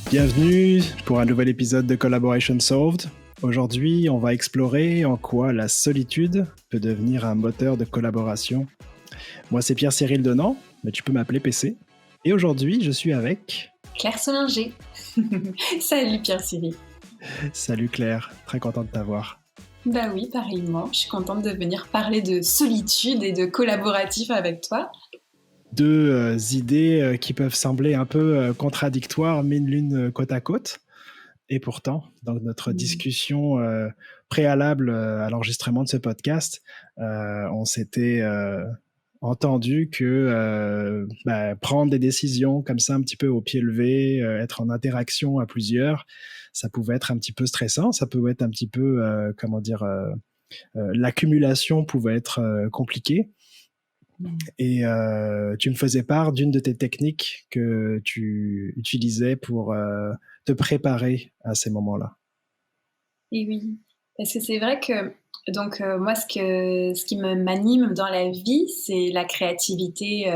Bienvenue pour un nouvel épisode de Collaboration Solved. Aujourd'hui, on va explorer en quoi la solitude peut devenir un moteur de collaboration. Moi, c'est Pierre-Cyril Denan, mais tu peux m'appeler PC. Et aujourd'hui, je suis avec... Claire Solinger. Salut Pierre-Cyril. Salut Claire, très content de t'avoir. Bah oui, pareillement. Je suis contente de venir parler de solitude et de collaboratif avec toi. Deux idées qui peuvent sembler un peu contradictoires, mais l'une côte à côte. Et pourtant, dans notre discussion préalable à l'enregistrement de ce podcast, on s'était entendu que prendre des décisions comme ça un petit peu au pied levé, être en interaction à plusieurs, ça pouvait être un petit peu stressant, ça pouvait être un petit peu, l'accumulation pouvait être compliquée. Et tu me faisais part d'une de tes techniques que tu utilisais pour te préparer à ces moments-là. Et oui, parce que c'est vrai que donc moi ce qui m'anime dans la vie, c'est la créativité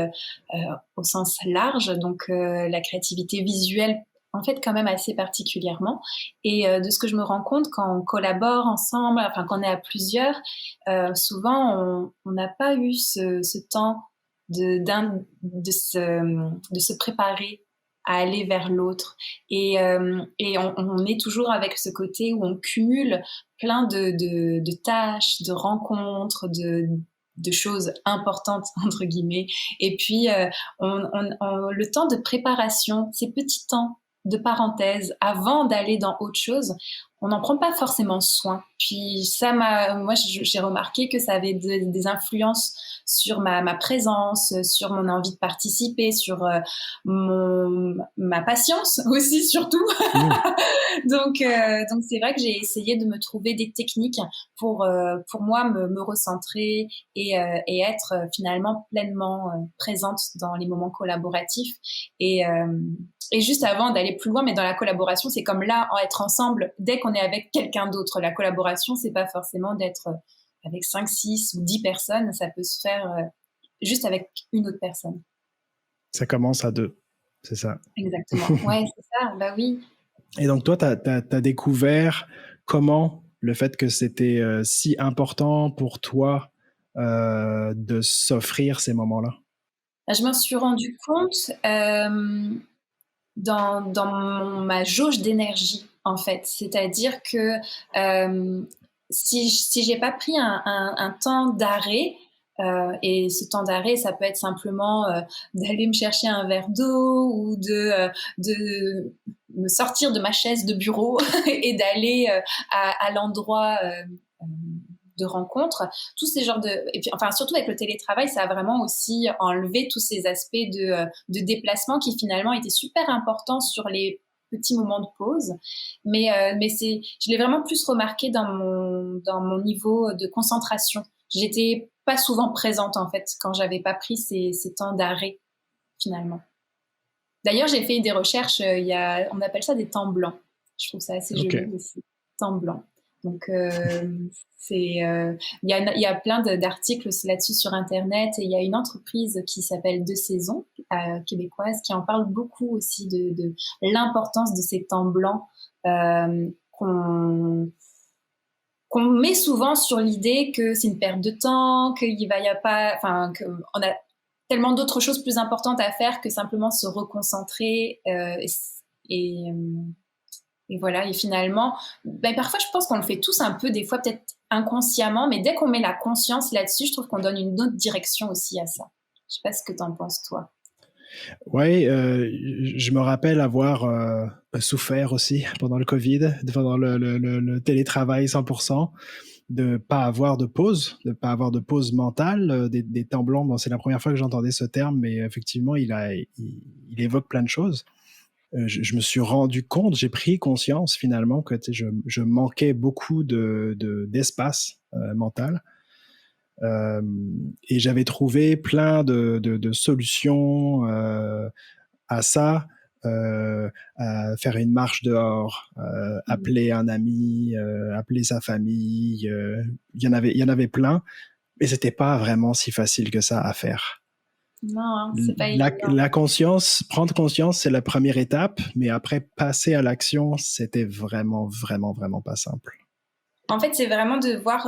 au sens large, donc la créativité visuelle en fait quand même assez particulièrement. Et de ce que je me rends compte quand on collabore ensemble, enfin quand on est à plusieurs, souvent on n'a pas eu ce temps de se préparer à aller vers l'autre. Et on est toujours avec ce côté où on cumule plein de tâches, de rencontres, de choses importantes entre guillemets. Et puis le temps de préparation, ces petits temps de parenthèse avant d'aller dans autre chose, on n'en prend pas forcément soin. Puis ça moi j'ai remarqué que ça avait des influences sur ma présence, sur mon envie de participer, sur ma patience aussi surtout. Donc c'est vrai que j'ai essayé de me trouver des techniques pour moi me recentrer et être finalement pleinement présente dans les moments collaboratifs. Et juste avant d'aller plus loin, mais dans la collaboration, c'est comme là, être ensemble, dès qu'on est avec quelqu'un d'autre. La collaboration, c'est pas forcément d'être avec 5, 6 ou 10 personnes. Ça peut se faire juste avec une autre personne. Ça commence à 2, c'est ça? Exactement. Ouais, c'est ça. Bah oui. Et donc, toi, t'as découvert comment le fait que c'était si important pour toi de s'offrir ces moments-là? Je m'en suis rendu compte dans ma jauge d'énergie, en fait. C'est-à-dire que si j'ai pas pris un temps d'arrêt, et ce temps d'arrêt, ça peut être simplement d'aller me chercher un verre d'eau ou de me sortir de ma chaise de bureau et d'aller à l'endroit de rencontres, tous ces genres et puis enfin surtout avec le télétravail, ça a vraiment aussi enlevé tous ces aspects de déplacement qui finalement étaient super importants sur les petits moments de pause, mais je l'ai vraiment plus remarqué dans mon niveau de concentration. J'étais pas souvent présente en fait quand j'avais pas pris ces temps d'arrêt finalement. D'ailleurs, j'ai fait des recherches, on appelle ça des temps blancs. Je trouve ça assez joli aussi, temps blanc. Donc il y a plein d'articles aussi là-dessus sur internet, et il y a une entreprise qui s'appelle Deux Saisons québécoise qui en parle beaucoup aussi de l'importance de ces temps blancs qu'on met souvent sur l'idée que c'est une perte de temps, qu'on a tellement d'autres choses plus importantes à faire que simplement se reconcentrer et voilà. Et finalement, parfois je pense qu'on le fait tous un peu, des fois peut-être inconsciemment, mais dès qu'on met la conscience là-dessus, je trouve qu'on donne une autre direction aussi à ça. Je sais pas ce que t'en penses toi. Oui, je me rappelle avoir souffert aussi pendant le Covid, pendant le télétravail 100%, de pas avoir de pause mentale, des temps blancs. Bon, c'est la première fois que j'entendais ce terme, mais effectivement, il évoque plein de choses. Je me suis rendu compte, j'ai pris conscience finalement que je manquais beaucoup d'espace mental. Et j'avais trouvé plein de solutions à ça, à faire une marche dehors, appeler un ami, appeler sa famille. Il y en avait plein, mais c'était pas vraiment si facile que ça à faire. Non, hein, c'est pas évident. La conscience, prendre conscience, c'est la première étape, mais après, passer à l'action, c'était vraiment, vraiment, vraiment pas simple. En fait, c'est vraiment de voir,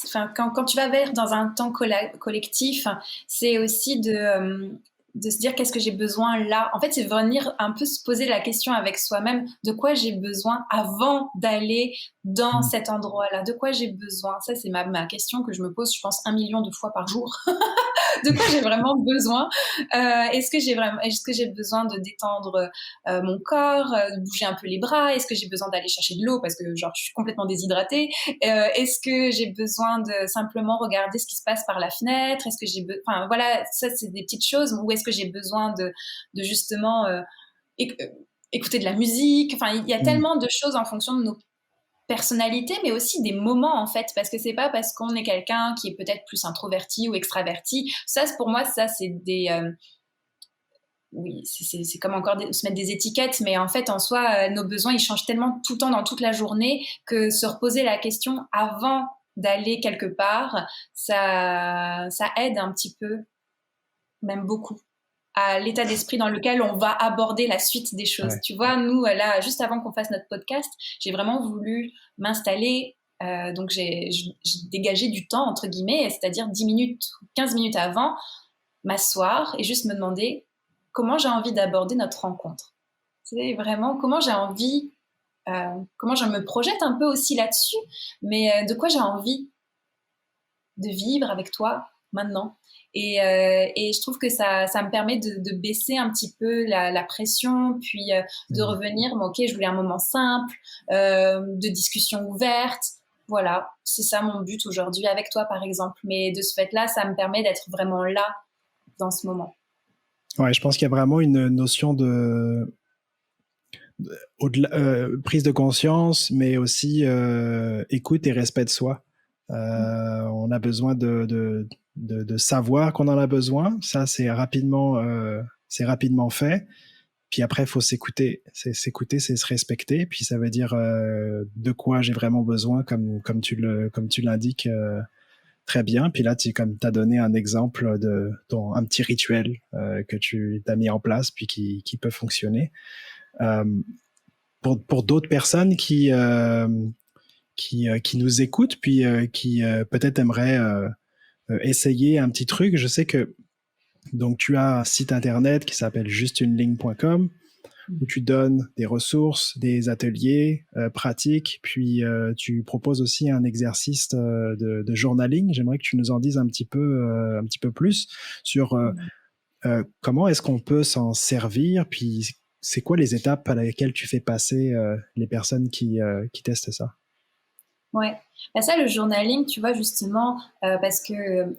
enfin, quand tu vas vers dans un temps collectif, c'est aussi de se dire qu'est-ce que j'ai besoin là. En fait, c'est venir un peu se poser la question avec soi-même de quoi j'ai besoin avant d'aller dans cet endroit-là. De quoi j'ai besoin? Ça, c'est ma question que je me pose, je pense, 1 million de fois par jour. De quoi j'ai vraiment besoin? Est-ce que j'ai besoin de détendre mon corps, de bouger un peu les bras? Est-ce que j'ai besoin d'aller chercher de l'eau parce que genre je suis complètement déshydratée? Est-ce que j'ai besoin de simplement regarder ce qui se passe par la fenêtre? Est-ce que enfin voilà, ça c'est des petites choses. Ou est-ce que j'ai besoin de justement écouter de la musique? Enfin, il y a tellement de choses en fonction de nos personnalité, mais aussi des moments en fait, parce que c'est pas parce qu'on est quelqu'un qui est peut-être plus introverti ou extraverti. Ça, pour moi, ça c'est des oui, c'est comme encore se mettre des étiquettes, mais en fait, en soi, nos besoins ils changent tellement tout le temps dans toute la journée que se reposer la question avant d'aller quelque part, ça aide un petit peu, même beaucoup, à l'état d'esprit dans lequel on va aborder la suite des choses. Ouais. Tu vois, nous, là, juste avant qu'on fasse notre podcast, j'ai vraiment voulu m'installer. Donc, j'ai dégagé du temps, entre guillemets, c'est-à-dire 10 minutes, 15 minutes avant, m'asseoir et juste me demander comment j'ai envie d'aborder notre rencontre. C'est vraiment comment j'ai envie, comment je me projette un peu aussi là-dessus, mais de quoi j'ai envie de vivre avec toi maintenant. Et je trouve que ça me permet de baisser un petit peu la pression, puis de revenir, bon, ok, je voulais un moment simple, de discussion ouverte. Voilà, c'est ça mon but aujourd'hui avec toi, par exemple. Mais de ce fait-là, ça me permet d'être vraiment là dans ce moment. Ouais, je pense qu'il y a vraiment une notion prise de conscience, mais aussi écoute et respect de soi. On a besoin de savoir qu'on en a besoin. Ça, c'est rapidement fait. Puis après, il faut s'écouter. S'écouter, c'est se respecter. Puis ça veut dire de quoi j'ai vraiment besoin, comme tu l'indiques très bien. Puis là, tu as donné un exemple de un petit rituel que tu as mis en place, puis qui peut fonctionner. Pour d'autres personnes qui nous écoutent, puis qui peut-être aimeraient essayer un petit truc. Je sais que donc tu as un site internet qui s'appelle justuneligne.com où tu donnes des ressources, des ateliers pratiques, puis tu proposes aussi un exercice de journaling. J'aimerais que tu nous en dises un petit peu plus sur comment est-ce qu'on peut s'en servir, puis c'est quoi les étapes à lesquelles tu fais passer les personnes qui testent ça? Ouais, bah ça, le journaling, tu vois, justement, parce que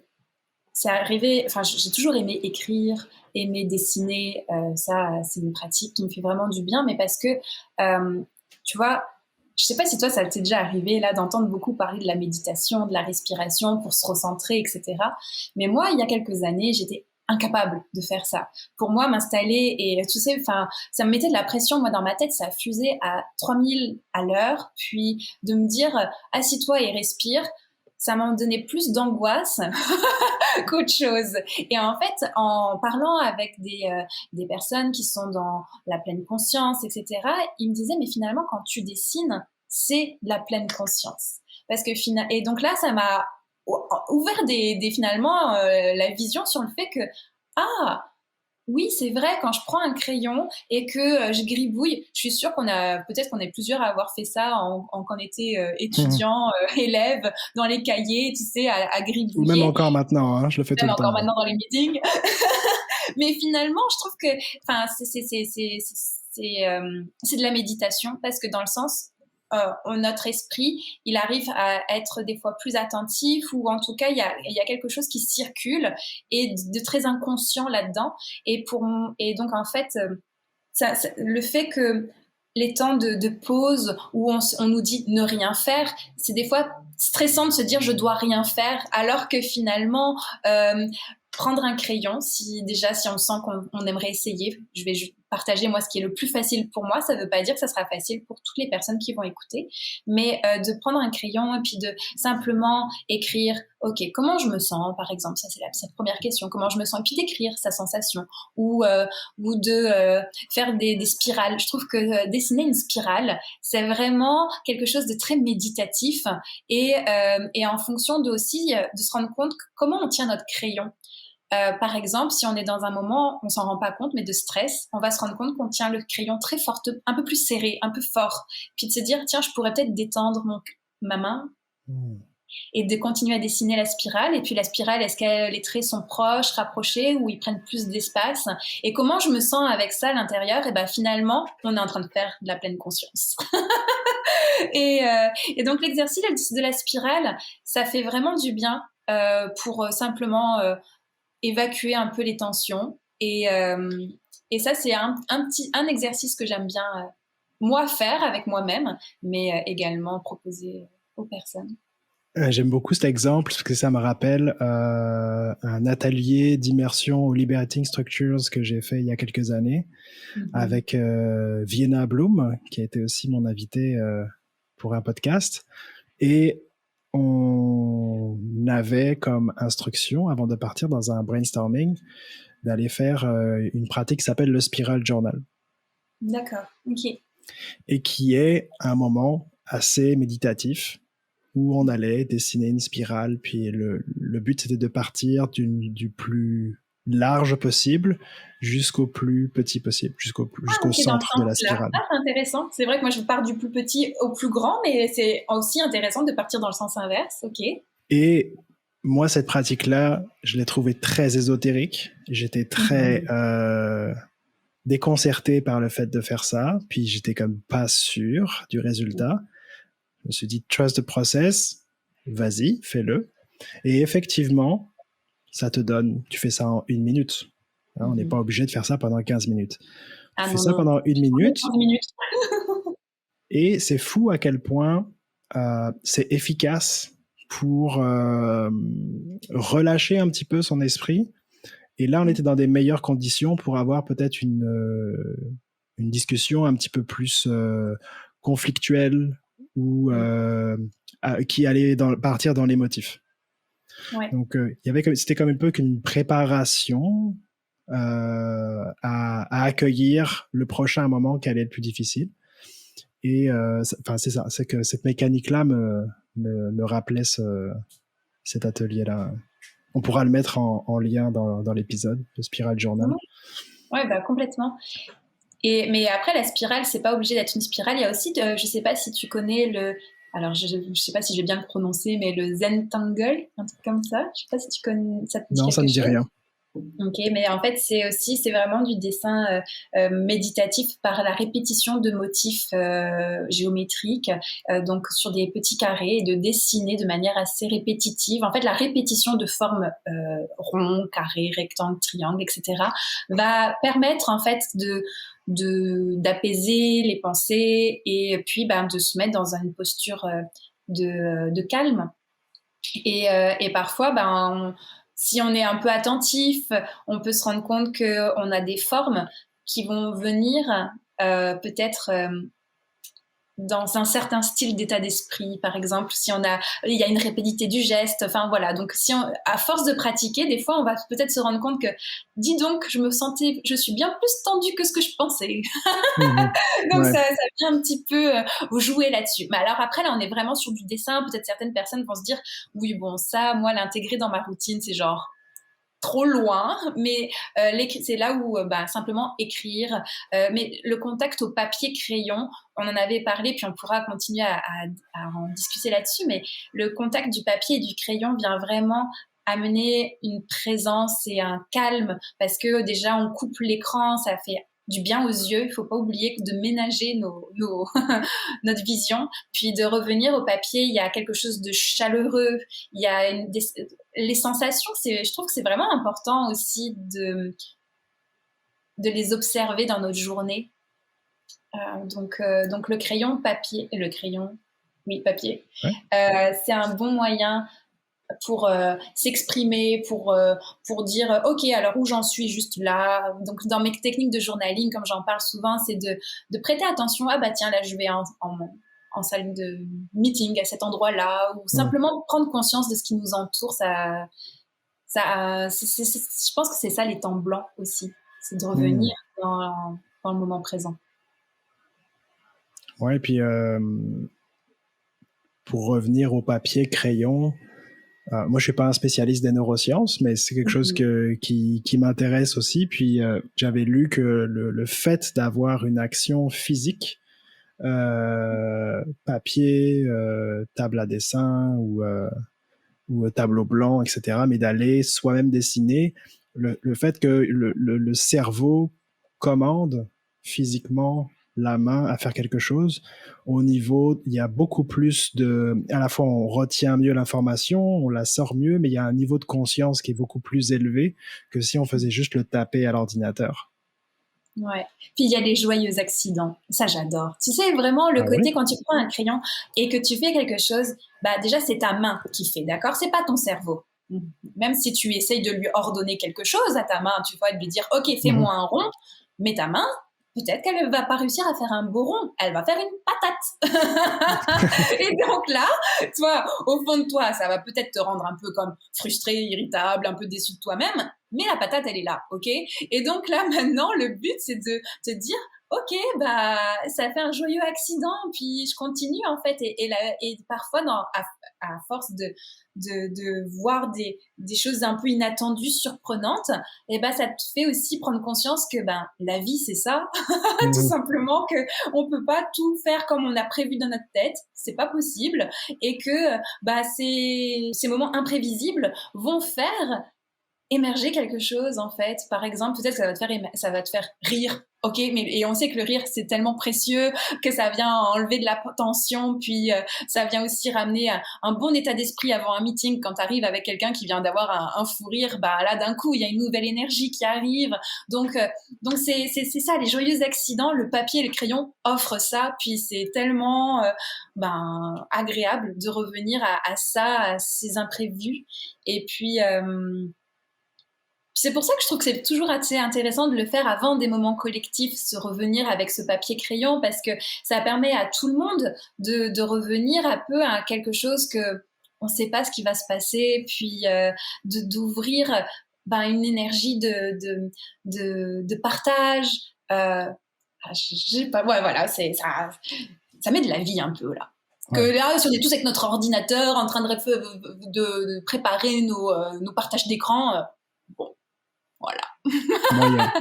c'est arrivé, enfin, j'ai toujours aimé écrire, aimé dessiner, ça, c'est une pratique qui me fait vraiment du bien, mais parce que, tu vois, je sais pas si toi, ça t'est déjà arrivé, là, d'entendre beaucoup parler de la méditation, de la respiration pour se recentrer, etc. Mais moi, il y a quelques années, j'étais incapable de faire ça. Pour moi, m'installer et tu sais, enfin, ça me mettait de la pression. Moi, dans ma tête, ça fusait à 3000 à l'heure. Puis de me dire, assis-toi et respire, ça m'a donné plus d'angoisse qu'autre chose. Et en fait, en parlant avec des personnes qui sont dans la pleine conscience, etc., ils me disaient, mais finalement, quand tu dessines, c'est de la pleine conscience. Parce que et donc là, ça m'a ouvert finalement la vision sur le fait que oui, c'est vrai, quand je prends un crayon et que je gribouille, je suis sûre peut-être qu'on est plusieurs à avoir fait ça quand on était étudiant, élève, dans les cahiers, tu sais, à gribouiller. Ou même encore maintenant, hein, je le fais tout le temps. Même encore maintenant dans les meetings. Mais finalement, je trouve que, enfin, c'est de la méditation parce que dans le sens, notre esprit, il arrive à être des fois plus attentif, ou en tout cas, il y a quelque chose qui circule et de très inconscient là-dedans. Et donc, en fait, le fait que les temps de pause où on nous dit ne rien faire, c'est des fois stressant de se dire je dois rien faire, alors que finalement, prendre un crayon, si on sent qu'on aimerait essayer, je vais partager moi ce qui est le plus facile pour moi. Ça veut pas dire que ça sera facile pour toutes les personnes qui vont écouter, mais de prendre un crayon et puis de simplement écrire, ok, comment je me sens, par exemple, ça c'est cette première question, comment je me sens, et puis d'écrire sa sensation, ou de faire des spirales. Je trouve que dessiner une spirale, c'est vraiment quelque chose de très méditatif, et en fonction de aussi de se rendre compte comment on tient notre crayon. Par exemple, si on est dans un moment, on s'en rend pas compte, mais de stress, on va se rendre compte qu'on tient le crayon très fort, un peu plus serré, un peu fort, puis de se dire, tiens, je pourrais peut-être détendre ma main, et de continuer à dessiner la spirale. Et puis la spirale, est-ce que les traits sont proches, rapprochés, ou ils prennent plus d'espace, et comment je me sens avec ça à l'intérieur? Et ben finalement, on est en train de faire de la pleine conscience. et donc l'exercice de la spirale, ça fait vraiment du bien pour simplement évacuer un peu les tensions. Et ça, c'est un exercice que j'aime bien moi faire avec moi-même, mais également proposer aux personnes. J'aime beaucoup cet exemple parce que ça me rappelle un atelier d'immersion au Liberating Structures que j'ai fait il y a quelques années avec Vienna Bloom, qui a été aussi mon invité pour un podcast. Et on avait comme instruction, avant de partir dans un brainstorming, d'aller faire une pratique qui s'appelle le Spiral Journal. D'accord, ok. Et qui est un moment assez méditatif où on allait dessiner une spirale, puis le but c'était de partir du plus large possible jusqu'au plus petit possible, jusqu'au centre de la spirale. Ah, c'est intéressant. C'est vrai que moi je pars du plus petit au plus grand, mais c'est aussi intéressant de partir dans le sens inverse. Ok. Et moi, cette pratique-là, je l'ai trouvée très ésotérique. J'étais très déconcerté par le fait de faire ça, puis j'étais comme pas sûr du résultat. Je me suis dit, trust the process, vas-y, fais-le. Et effectivement, ça te donne, tu fais ça en 1 minute. Hein, on n'est pas obligé de faire ça pendant 15 minutes. Tu fais ça pendant 1 minute. Et c'est fou à quel point c'est efficace pour relâcher un petit peu son esprit. Et là, on était dans des meilleures conditions pour avoir peut-être une discussion un petit peu plus conflictuelle ou qui allait partir dans l'émotif. Ouais. Donc, c'était comme un peu qu'une préparation à accueillir le prochain moment qui allait être plus difficile. Et c'est ça, c'est que cette mécanique-là me rappelait cet atelier-là. On pourra le mettre en lien dans l'épisode, le Spiral Journal. Ouais, bah complètement. Mais après, la spirale, c'est pas obligé d'être une spirale. Il y a aussi, je sais pas si tu connais alors je sais pas si je vais bien le prononcer, mais le Zentangle, un truc comme ça. Je sais pas si tu connais ça. Non, ça me dit rien. Ok, mais en fait c'est vraiment du dessin méditatif par la répétition de motifs géométriques, donc sur des petits carrés, et de dessiner de manière assez répétitive. En fait, la répétition de formes ronds, carrés, rectangles, triangles, etc. va permettre en fait d'apaiser les pensées, et puis de se mettre dans une posture de calme. Et parfois si on est un peu attentif, on peut se rendre compte qu'on a des formes qui vont venir peut-être dans un certain style d'état d'esprit. Par exemple, il y a une rapidité du geste. Enfin voilà. Donc, à force de pratiquer, des fois, on va peut-être se rendre compte que, dis donc, je suis bien plus tendue que ce que je pensais. Donc ça vient un petit peu jouer là-dessus. Mais alors après, là, on est vraiment sur du dessin. Peut-être certaines personnes vont se dire, oui, bon, ça, moi, l'intégrer dans ma routine, c'est genre trop loin, mais c'est là où simplement écrire, mais le contact au papier crayon, on en avait parlé, puis on pourra continuer à en discuter là-dessus, mais le contact du papier et du crayon vient vraiment amener une présence et un calme, parce que déjà on coupe l'écran, ça fait du bien aux yeux. Il faut pas oublier de ménager notre vision, puis de revenir au papier. Il y a quelque chose de chaleureux, il y a les sensations. Je trouve que c'est vraiment important aussi de les observer dans notre journée. Donc le crayon papier, papier, c'est un bon moyen s'exprimer, pour dire ok, alors où j'en suis juste là. Donc dans mes techniques de journaling, comme j'en parle souvent, c'est de prêter attention. Ah bah tiens, là je vais en salle de meeting à cet endroit-là, ou Mm. simplement prendre conscience de ce qui nous entoure. Je pense que c'est ça les temps blancs aussi, c'est de revenir Mm. dans le moment présent. Ouais, puis pour revenir au papier crayon, moi je suis pas un spécialiste des neurosciences, mais c'est quelque chose qui m'intéresse aussi. Puis j'avais lu que le fait d'avoir une action physique, papier, table à dessin ou tableau blanc, etc., mais d'aller soi-même dessiner, le fait que le cerveau commande physiquement la main à faire quelque chose, au niveau, il y a beaucoup plus à la fois on retient mieux l'information, on la sort mieux, mais il y a un niveau de conscience qui est beaucoup plus élevé que si on faisait juste le taper à l'ordinateur. Ouais. Puis il y a les joyeux accidents. Ça, j'adore. Tu sais, vraiment, le Ah côté oui? quand tu prends un crayon et que tu fais quelque chose, bah, déjà, c'est ta main qui fait, d'accord? C'est pas ton cerveau. Même si tu essayes de lui ordonner quelque chose à ta main, tu vois, de lui dire, OK, fais-moi un rond, mais ta main, peut-être qu'elle va pas réussir à faire un beau rond. Elle va faire une patate. Et donc là, toi, au fond de toi, ça va peut-être te rendre un peu comme frustré, irritable, un peu déçu de toi-même, mais la patate, elle est là, ok? Et donc là, maintenant, le but, c'est de te dire, ok, bah, ça fait un joyeux accident, puis je continue, en fait. Et parfois, à force de voir des choses un peu inattendues, surprenantes, et ben, ça te fait aussi prendre conscience que, ben, la vie, c'est ça. Tout simplement que on peut pas tout faire comme on a prévu dans notre tête, c'est pas possible, et que bah ces moments imprévisibles vont faire émerger quelque chose en fait. Par exemple, peut-être que ça va te faire rire. Ok, mais et on sait que le rire c'est tellement précieux que ça vient enlever de la tension, puis ça vient aussi ramener un bon état d'esprit avant un meeting. Quand tu arrives avec quelqu'un qui vient d'avoir un fou rire, bah là d'un coup il y a une nouvelle énergie qui arrive. Donc c'est ça, les joyeux accidents, le papier et le crayon offrent ça, puis c'est tellement agréable de revenir à ça, à ces imprévus. Et puis c'est pour ça que je trouve que c'est toujours assez intéressant de le faire avant des moments collectifs, se revenir avec ce papier crayon, parce que ça permet à tout le monde de revenir un peu à quelque chose que on ne sait pas ce qui va se passer, puis d'ouvrir une énergie de partage. J'ai pas, ouais, voilà, ça met de la vie un peu là. Que Ouais. là, si on est tous avec notre ordinateur en train de préparer nos partages d'écran, bon, voilà. Moyen.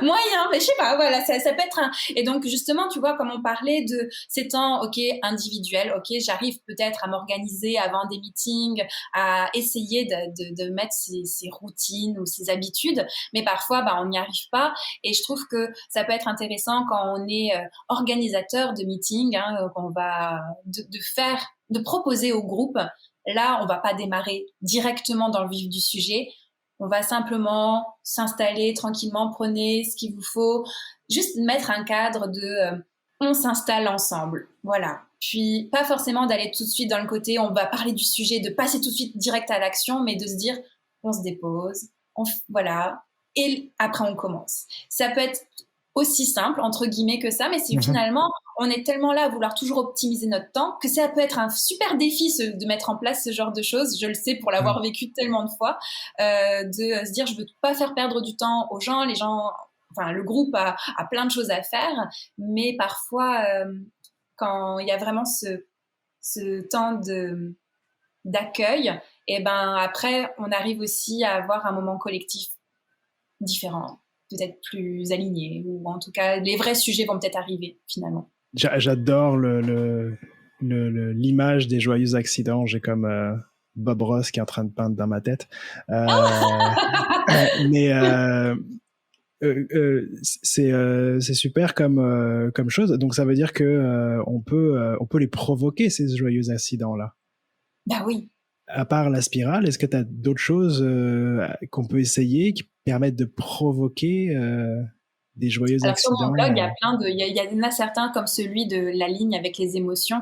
Moyen, mais je sais pas, voilà, ça peut être un... Et donc, justement, tu vois, comme on parlait de ces temps, ok, individuels, ok, j'arrive peut-être à m'organiser avant des meetings, à essayer de mettre ces routines ou ces habitudes, mais parfois, bah, on n'y arrive pas. Et je trouve que ça peut être intéressant quand on est organisateur de meetings, hein, qu'on va de proposer au groupe. Là, on va pas démarrer directement dans le vif du sujet. On va simplement s'installer tranquillement, prenez ce qu'il vous faut, juste mettre un cadre de on s'installe ensemble. Voilà. Puis pas forcément d'aller tout de suite dans le côté on va parler du sujet, de passer tout de suite direct à l'action, mais de se dire on se dépose, voilà, et après on commence. Ça peut être aussi simple entre guillemets que ça, mais si finalement on est tellement là à vouloir toujours optimiser notre temps que ça peut être un super défi de mettre en place ce genre de choses. Je le sais pour l'avoir vécu tellement de fois, de se dire je veux pas faire perdre du temps aux gens, enfin le groupe a plein de choses à faire, mais parfois quand il y a vraiment ce temps d'accueil, et ben après on arrive aussi à avoir un moment collectif différent, peut-être plus aligné, ou en tout cas les vrais sujets vont peut-être arriver finalement. J'adore l'image des joyeux accidents. J'ai comme Bob Ross qui est en train de peindre dans ma tête. Mais c'est super comme chose. Donc ça veut dire que on peut les provoquer, ces joyeux accidents-là. Bah oui. À part la spirale, est-ce que tu as d'autres choses qu'on peut essayer qui permettent de provoquer des joyeux Alors sur mon blog, accidents. il y en a certains comme celui de la ligne avec les émotions.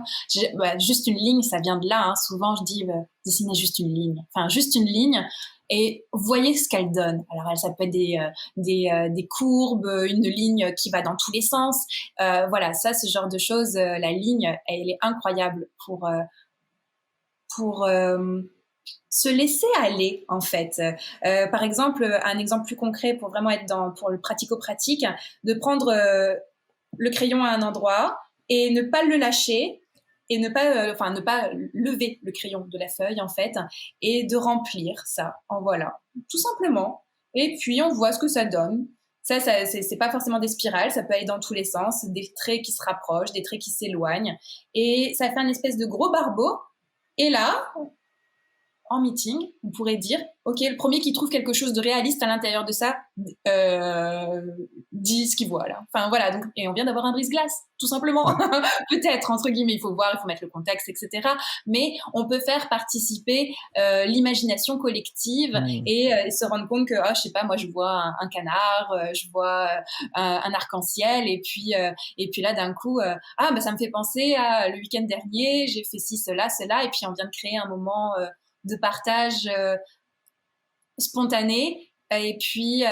Juste une ligne, ça vient de là. Hein. Souvent, je dis dessinez juste une ligne. Enfin, juste une ligne et voyez ce qu'elle donne. Alors, ça peut être des courbes, une ligne qui va dans tous les sens. Voilà, ça, ce genre de choses. La ligne, elle est incroyable pour se laisser aller en fait. Par exemple, un exemple plus concret pour vraiment être pour le pratico-pratique, de prendre le crayon à un endroit et ne pas le lâcher et ne pas lever le crayon de la feuille en fait et de remplir ça en voilà, tout simplement. Et puis on voit ce que ça donne. Ça c'est pas forcément des spirales, ça peut aller dans tous les sens, des traits qui se rapprochent, des traits qui s'éloignent et ça fait un espèce de gros barbeau. Et là, en meeting, on pourrait dire, ok, le premier qui trouve quelque chose de réaliste à l'intérieur de ça, dit ce qu'il voit là. Enfin voilà, donc, et on vient d'avoir un brise-glace, tout simplement. Peut-être, entre guillemets, il faut voir, il faut mettre le contexte, etc. Mais on peut faire participer l'imagination collective et se rendre compte que, je sais pas, moi je vois un canard, je vois un arc-en-ciel, et puis là d'un coup, bah ça me fait penser à le week-end dernier, j'ai fait ci, cela, et puis on vient de créer un moment de partage spontané et puis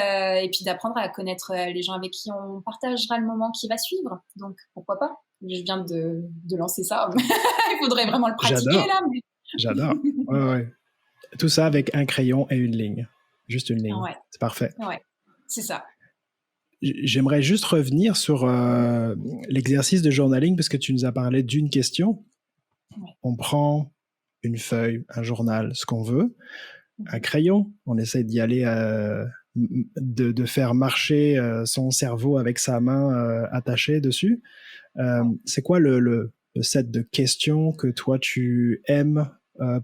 d'apprendre à connaître les gens avec qui on partagera le moment qui va suivre. Donc pourquoi pas? Je viens de lancer ça. Il faudrait vraiment le pratiquer là. Mais... J'adore. Ouais. Tout ça avec un crayon et une ligne. Juste une ligne. Ouais. C'est parfait. Ouais, c'est ça. J'aimerais juste revenir sur l'exercice de journaling parce que tu nous as parlé d'une question. Ouais. On prend une feuille, un journal, ce qu'on veut, un crayon, on essaie d'y aller, de faire marcher son cerveau avec sa main attachée dessus. C'est quoi le set de questions que toi tu aimes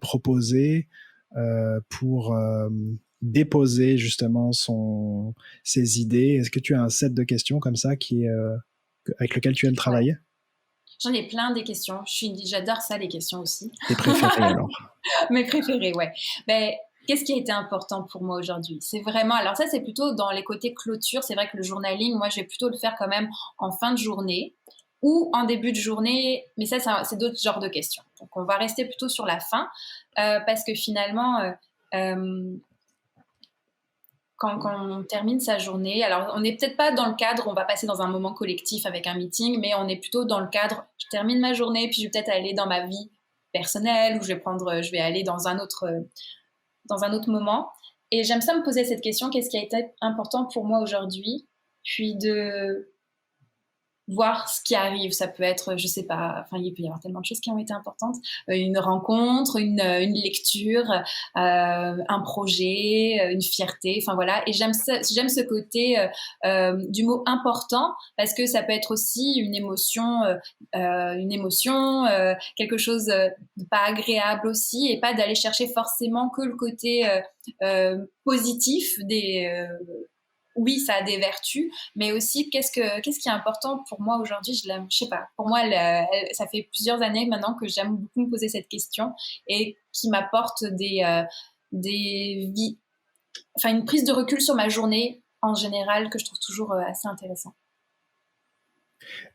proposer pour déposer justement ses idées? Est-ce que tu as un set de questions comme ça avec lequel tu aimes travailler? J'en ai plein des questions. J'adore ça, les questions aussi. Tes préférées alors? Mes préférées, ouais. Qu'est-ce qui a été important pour moi aujourd'hui? C'est vraiment, alors ça c'est plutôt dans les côtés clôture. C'est vrai que le journaling, moi je vais plutôt le faire quand même en fin de journée ou en début de journée, mais ça c'est d'autres genres de questions. Donc on va rester plutôt sur la fin parce que finalement, quand on termine sa journée, alors on n'est peut-être pas dans le cadre, on va passer dans un moment collectif avec un meeting, mais on est plutôt dans le cadre, je termine ma journée, puis je vais peut-être aller dans ma vie personnelle ou je vais aller dans un autre moment. Et j'aime ça me poser cette question, qu'est-ce qui a été important pour moi aujourd'hui? Puis de voir ce qui arrive. Ça peut être, je sais pas, enfin, il peut y avoir tellement de choses qui ont été importantes. Une rencontre, une lecture, un projet, une fierté, enfin voilà. Et j'aime ce côté du mot important parce que ça peut être aussi une émotion, quelque chose de pas agréable aussi et pas d'aller chercher forcément que le côté positif oui, ça a des vertus, mais aussi qu'est-ce qui est important pour moi aujourd'hui? Je sais pas. Pour moi, ça fait plusieurs années maintenant que j'aime beaucoup me poser cette question et qui m'apporte une prise de recul sur ma journée en général que je trouve toujours assez intéressant.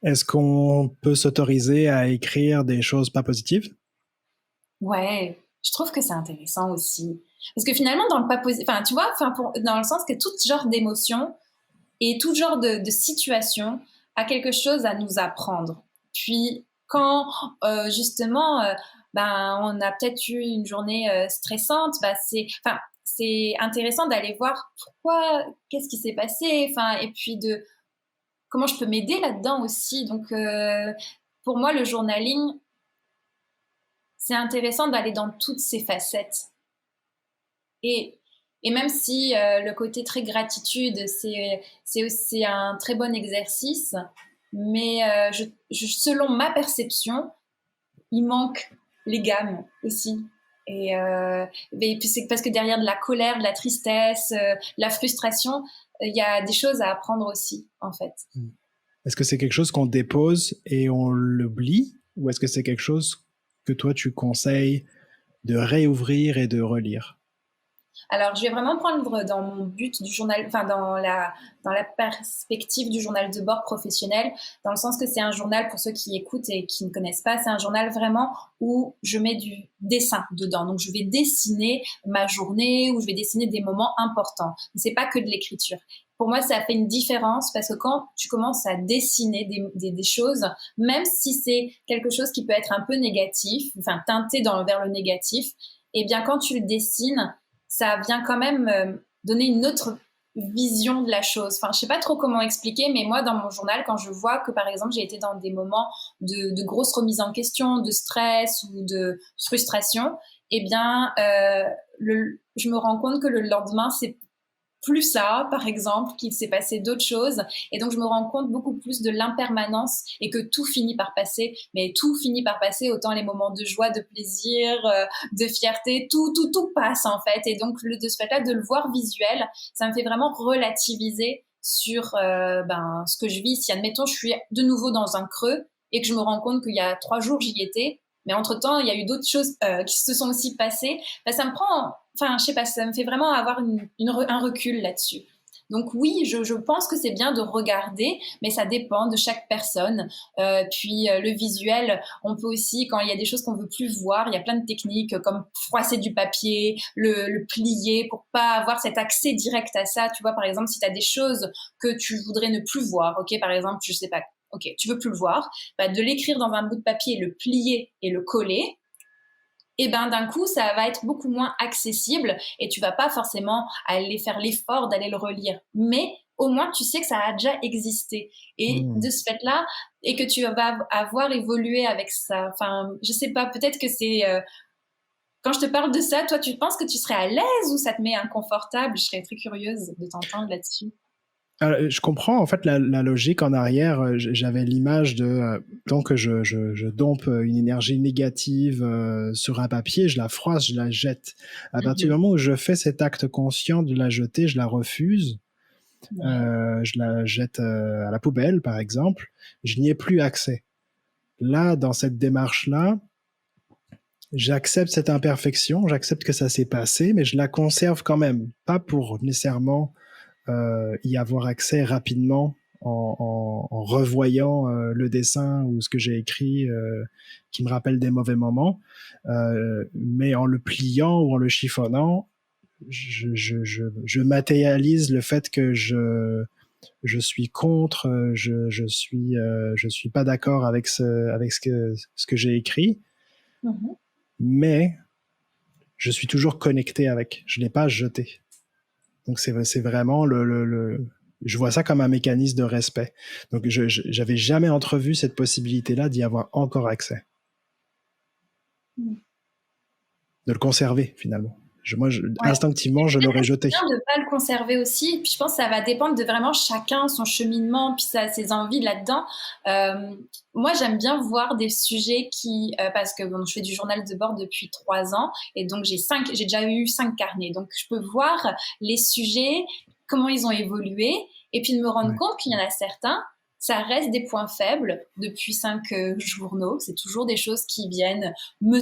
Est-ce qu'on peut s'autoriser à écrire des choses pas positives? Ouais, je trouve que c'est intéressant aussi. Parce que finalement, dans le pas positif, tu vois, dans le sens que tout genre d'émotion et tout genre de situation a quelque chose à nous apprendre. Puis quand justement, on a peut-être eu une journée stressante, c'est intéressant d'aller voir qu'est-ce qui s'est passé, et puis de comment je peux m'aider là-dedans aussi. Donc pour moi, le journaling, c'est intéressant d'aller dans toutes ces facettes. Et même si le côté très gratitude, c'est aussi un très bon exercice, mais selon ma perception, il manque les gammes aussi. Et puis c'est parce que derrière de la colère, de la tristesse, la frustration, il y a des choses à apprendre aussi, en fait. Est-ce que c'est quelque chose qu'on dépose et on l'oublie, ou est-ce que c'est quelque chose que toi tu conseilles de réouvrir et de relire? Alors, je vais vraiment prendre dans mon but du journal, enfin dans la perspective du journal de bord professionnel, dans le sens que c'est un journal, pour ceux qui écoutent et qui ne connaissent pas, c'est un journal vraiment où je mets du dessin dedans. Donc, je vais dessiner ma journée, ou je vais dessiner des moments importants. C'est pas que de l'écriture. Pour moi, ça fait une différence parce que quand tu commences à dessiner des choses, même si c'est quelque chose qui peut être un peu négatif, enfin teinté vers le négatif, eh bien, quand tu le dessines, ça vient quand même donner une autre vision de la chose. Enfin, je sais pas trop comment expliquer, mais moi, dans mon journal, quand je vois que, par exemple, j'ai été dans des moments de grosses remises en question, de stress ou de frustration, eh bien, je me rends compte que le lendemain, c'est plus ça, par exemple, qu'il s'est passé d'autres choses. Et donc, je me rends compte beaucoup plus de l'impermanence et que tout finit par passer. Mais tout finit par passer, autant les moments de joie, de plaisir, de fierté, tout passe, en fait. Et donc, de ce fait-là, de le voir visuel, ça me fait vraiment relativiser sur ce que je vis. Si, admettons, je suis de nouveau dans un creux et que je me rends compte qu'il y a 3 jours, j'y étais, mais entre-temps, il y a eu d'autres choses qui se sont aussi passées, ça me prend, enfin, je sais pas, ça me fait vraiment avoir un recul là-dessus. Donc oui, je pense que c'est bien de regarder, mais ça dépend de chaque personne. Puis le visuel, on peut aussi, quand il y a des choses qu'on veut plus voir, il y a plein de techniques comme froisser du papier, le plier pour pas avoir cet accès direct à ça. Tu vois, par exemple, si tu as des choses que tu voudrais ne plus voir, ok, par exemple, je sais pas, ok, tu veux plus le voir, bah, de l'écrire dans un bout de papier, le plier et le coller, et ben d'un coup ça va être beaucoup moins accessible et tu vas pas forcément aller faire l'effort d'aller le relire, mais au moins tu sais que ça a déjà existé et Hmm. de ce fait là, et que tu vas avoir évolué avec ça. Enfin, je sais pas, peut-être que c'est quand je te parle de ça, toi tu penses que tu serais à l'aise ou ça te met inconfortable? Je serais très curieuse de t'entendre là-dessus. Je comprends en fait la logique en arrière. J'avais l'image de tant que je dompe une énergie négative sur un papier, je la froisse, je la jette. À partir du Mhm. moment où je fais cet acte conscient de la jeter, je la refuse, Ouais. je la jette à la poubelle par exemple, je n'y ai plus accès. Là, dans cette démarche-là, j'accepte cette imperfection, j'accepte que ça s'est passé, mais je la conserve quand même, pas pour nécessairement y avoir accès rapidement en revoyant le dessin ou ce que j'ai écrit qui me rappelle des mauvais moments, mais en le pliant ou en le chiffonnant, je matérialise le fait que je suis contre, je suis pas d'accord avec ce que j'ai écrit, Mhm. mais je suis toujours connecté avec, je l'ai pas jeté. Donc c'est vraiment je vois ça comme un mécanisme de respect. Donc j'avais jamais entrevu cette possibilité-là d'y avoir encore accès, de le conserver finalement. Ouais. Instinctivement, je l'aurais Bien jeté. de pas le conserver aussi. Puis je pense que ça va dépendre de vraiment chacun, son cheminement, puis ses envies là-dedans. Euh, Moi, j'aime bien voir des sujets parce que bon, je fais du journal de bord depuis 3 ans, et donc j'ai déjà eu 5 carnets. Donc je peux voir les sujets, comment ils ont évolué, et puis de me rendre Ouais. compte qu'il y en a certains, ça reste des points faibles depuis 5 journaux. C'est toujours des choses qui viennent me,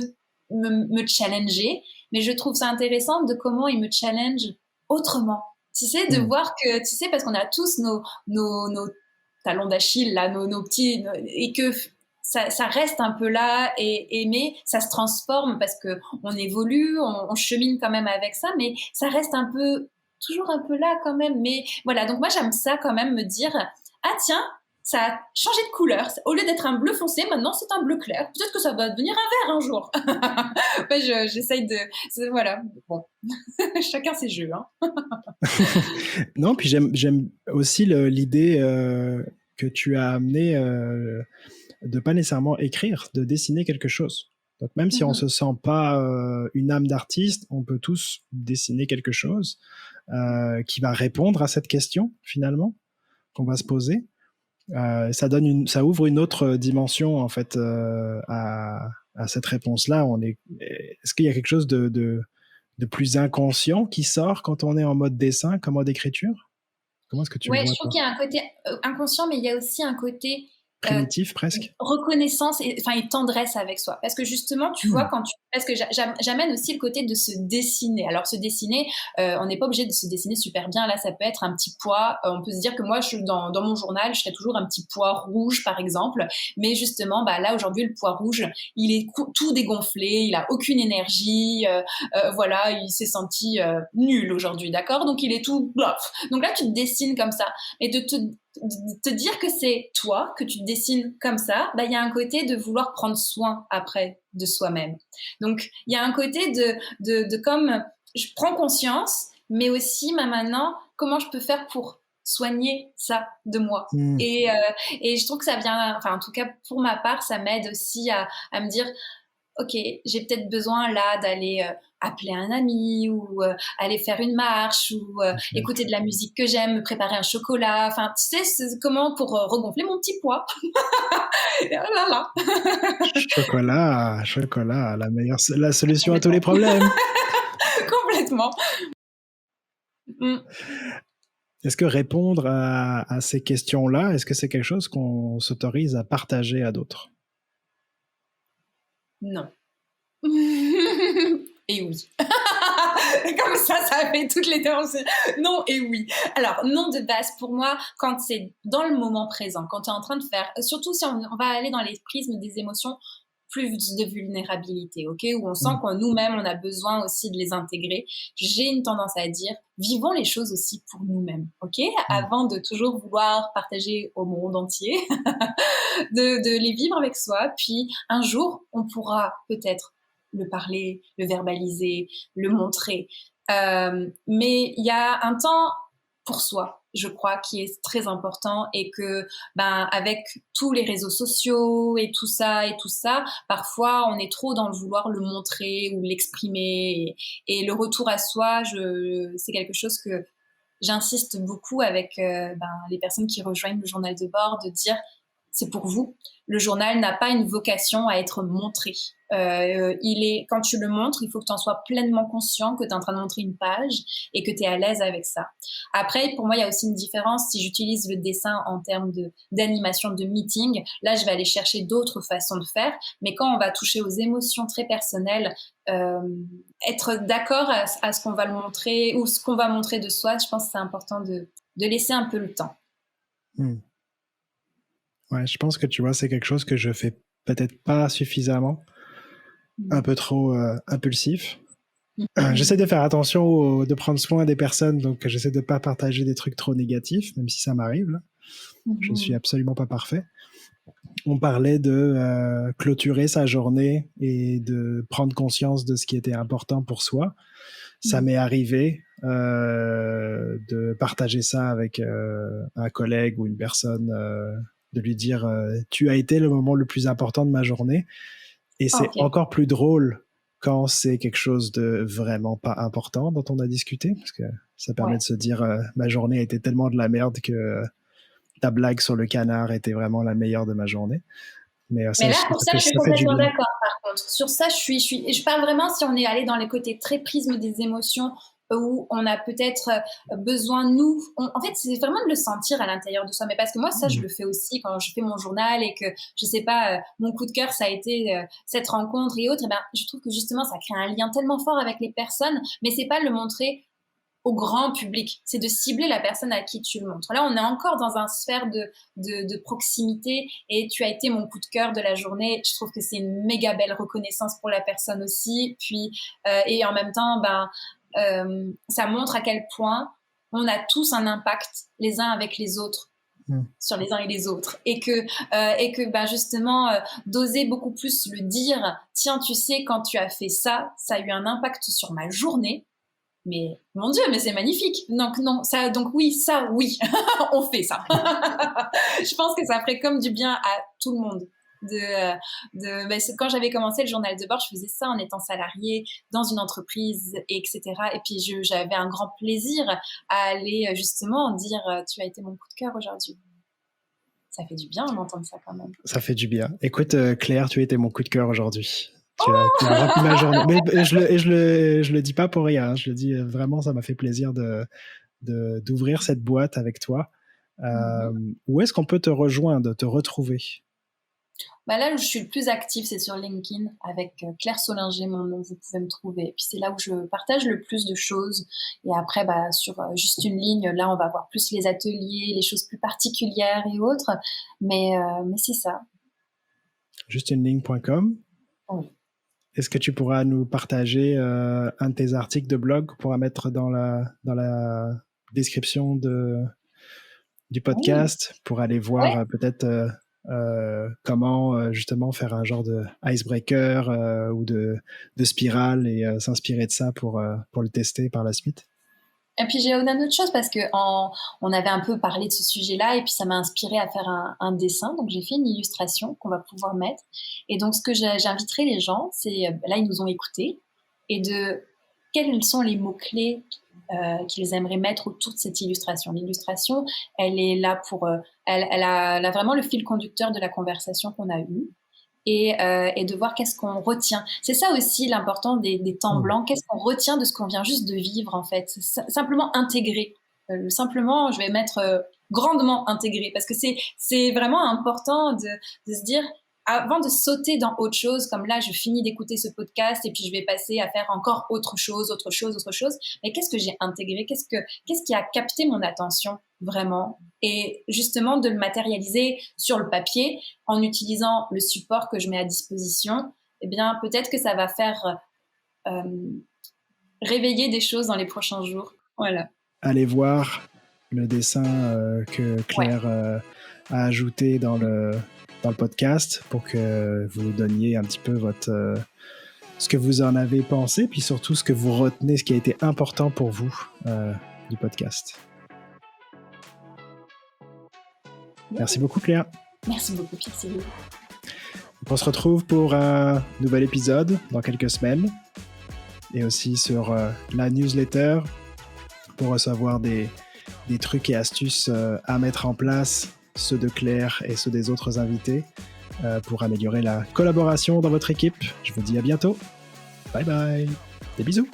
me challenger, mais je trouve ça intéressant de comment ils me challenge autrement. Tu sais, de Mm. voir que, tu sais, parce qu'on a tous nos talons d'Achille, là, nos petits, et que ça reste un peu là, mais ça se transforme parce que on évolue, on chemine quand même avec ça, mais ça reste un peu, toujours un peu là quand même. Mais voilà, donc moi j'aime ça quand même, me dire, ah tiens, ça a changé de couleur. Au lieu d'être un bleu foncé, maintenant c'est un bleu clair. Peut-être que ça va devenir un vert un jour. Ouais, j'essaye de. Voilà. Bon, chacun ses jeux. Hein. Non, puis j'aime aussi l'idée que tu as amenée de pas nécessairement écrire, de dessiner quelque chose. Donc même si on Mhm. se sent pas une âme d'artiste, on peut tous dessiner quelque chose qui va répondre à cette question finalement qu'on va se poser. Ça ouvre une autre dimension en fait à cette réponse-là. Est-ce qu'il y a quelque chose de plus inconscient qui sort quand on est en mode dessin qu'en mode écriture? Comment est-ce que tu le Ouais, je vois trouve toi? qu'il y a un côté inconscient, mais il y a aussi un côté primitif presque. Reconnaissance et tendresse avec soi, parce que justement tu vois parce que j'amène aussi le côté de se dessiner. Alors se dessiner, on n'est pas obligé de se dessiner super bien. Là ça peut être un petit pois, on peut se dire que moi dans mon journal je serais toujours un petit pois rouge par exemple, mais justement là aujourd'hui le pois rouge il est tout dégonflé, il a aucune énergie, voilà, il s'est senti nul aujourd'hui, d'accord, donc il est tout bof. Donc là tu te dessines comme ça, et de te dire que c'est toi, que tu te dessines comme ça, il y a un côté de vouloir prendre soin après de soi-même. Donc, il y a un côté de comme, je prends conscience, mais aussi, maintenant, comment je peux faire pour soigner ça de moi. Et je trouve que ça vient, en tout cas, pour ma part, ça m'aide aussi à me dire, ok, j'ai peut-être besoin là d'aller appeler un ami ou aller faire une marche ou écouter de la musique que j'aime, me préparer un chocolat. Enfin, tu sais, c'est comment pour regonfler mon petit pois. Voilà. Chocolat, la solution à tous les problèmes. Complètement. Est-ce que répondre à ces questions-là, est-ce que c'est quelque chose qu'on s'autorise à partager à d'autres? Non. Et oui. Comme ça fait toutes les différences. Non et oui. Alors, non de base, pour moi, quand c'est dans le moment présent, quand tu es en train de faire, surtout si on va aller dans les prismes des émotions, plus de vulnérabilité, ok, où on sent qu'en nous-mêmes, on a besoin aussi de les intégrer. J'ai une tendance à dire, vivons les choses aussi pour nous-mêmes, ok, avant de toujours vouloir partager au monde entier, de les vivre avec soi, puis un jour, on pourra peut-être le parler, le verbaliser, le montrer. Mais il y a un temps pour soi, je crois, qui est très important, et que avec tous les réseaux sociaux et tout ça, parfois on est trop dans le vouloir le montrer ou l'exprimer, et le retour à soi, c'est quelque chose que j'insiste beaucoup avec les personnes qui rejoignent le journal de bord, de dire c'est pour vous. Le journal n'a pas une vocation à être montré. Quand tu le montres, il faut que tu en sois pleinement conscient que tu es en train de montrer une page et que tu es à l'aise avec ça. Après, pour moi, il y a aussi une différence. Si j'utilise le dessin en termes d'animation de meeting, là, je vais aller chercher d'autres façons de faire. Mais quand on va toucher aux émotions très personnelles, être d'accord à ce qu'on va le montrer ou ce qu'on va montrer de soi, je pense que c'est important de laisser un peu le temps. Ouais, je pense que tu vois, c'est quelque chose que je fais peut-être pas suffisamment, un peu trop impulsif. J'essaie de faire attention, de prendre soin des personnes, donc j'essaie de pas partager des trucs trop négatifs, même si ça m'arrive. Là. Je suis absolument pas parfait. On parlait de clôturer sa journée et de prendre conscience de ce qui était important pour soi. Ça m'est arrivé de partager ça avec un collègue ou une personne, de lui dire tu as été le moment le plus important de ma journée. Et c'est encore plus drôle quand c'est quelque chose de vraiment pas important dont on a discuté, parce que ça permet de se dire ma journée a été tellement de la merde que ta blague sur le canard était vraiment la meilleure de ma journée. Mais là, pour ça, je suis complètement d'accord, par contre. Sur ça, je parle vraiment si on est allé dans les côtés très prisme des émotions, où on a peut-être besoin, en fait, c'est vraiment de le sentir à l'intérieur de soi. Mais parce que moi, ça, je le fais aussi quand je fais mon journal et que, je sais pas, mon coup de cœur, ça a été cette rencontre et autres. Et je trouve que justement, ça crée un lien tellement fort avec les personnes, mais c'est pas le montrer au grand public, c'est de cibler la personne à qui tu le montres. Là, on est encore dans une sphère de proximité, et tu as été mon coup de cœur de la journée. Je trouve que c'est une méga belle reconnaissance pour la personne aussi. Puis, et en même temps, ça montre à quel point on a tous un impact les uns avec les autres sur les uns et les autres, et que justement d'oser beaucoup plus le dire. Tiens, tu sais, quand tu as fait ça, ça a eu un impact sur ma journée. Mais mon Dieu, mais c'est magnifique. Donc oui, on fait ça. Je pense que ça ferait comme du bien à tout le monde. Quand j'avais commencé le journal de bord, je faisais ça en étant salariée dans une entreprise, etc. Et puis j'avais un grand plaisir à aller justement dire tu as été mon coup de cœur aujourd'hui. Ça fait du bien d'entendre ça quand même. Ça fait du bien. Écoute, Claire, tu as été mon coup de cœur aujourd'hui. Tu as rempli ma journée. Mais je le dis pas pour rien. Je le dis vraiment, ça m'a fait plaisir d'ouvrir cette boîte avec toi. Où est-ce qu'on peut te rejoindre, te retrouver? Bah là où je suis le plus active, c'est sur LinkedIn avec Claire Solinger, mon nom, vous pouvez me trouver. Et puis c'est là où je partage le plus de choses. Et après, sur juste une ligne, là, on va voir plus les ateliers, les choses plus particulières et autres. Mais c'est ça. Justuneligne.com. Oui. Est-ce que tu pourras nous partager un de tes articles de blog qu'on pourra mettre dans la description du podcast pour aller voir peut-être comment justement faire un genre de icebreaker ou de spirale et s'inspirer de ça pour le tester par la suite. Et puis j'ai une autre chose parce que on avait un peu parlé de ce sujet-là et puis ça m'a inspiré à faire un dessin. Donc j'ai fait une illustration qu'on va pouvoir mettre. Et donc ce que j'inviterai les gens, c'est là ils nous ont écoutés et de quels sont les mots-clés qu'ils aimeraient mettre autour de cette illustration. L'illustration, elle est là pour, elle a vraiment le fil conducteur de la conversation qu'on a eue. Et de voir qu'est-ce qu'on retient. C'est ça aussi l'important des temps blancs. Qu'est-ce qu'on retient de ce qu'on vient juste de vivre, en fait. Simplement intégrer. Simplement, je vais mettre grandement intégré, parce que c'est vraiment important de se dire, avant de sauter dans autre chose, comme là, je finis d'écouter ce podcast et puis je vais passer à faire encore autre chose. Mais qu'est-ce que j'ai intégré? Qu'est-ce qui a capté mon attention vraiment? Et justement, de le matérialiser sur le papier en utilisant le support que je mets à disposition, eh bien, peut-être que ça va faire réveiller des choses dans les prochains jours. Voilà. Allez voir le dessin que Claire a ajouté dans le podcast pour que vous nous donniez un petit peu ce que vous en avez pensé, puis surtout ce que vous retenez, ce qui a été important pour vous du podcast. Merci beaucoup, Claire. Merci beaucoup, Pierre-Cyril. On se retrouve pour un nouvel épisode dans quelques semaines et aussi sur la newsletter pour recevoir des trucs et astuces à mettre en place, ceux de Claire et ceux des autres invités, pour améliorer la collaboration dans votre équipe. Je vous dis à bientôt. Bye bye. Des bisous.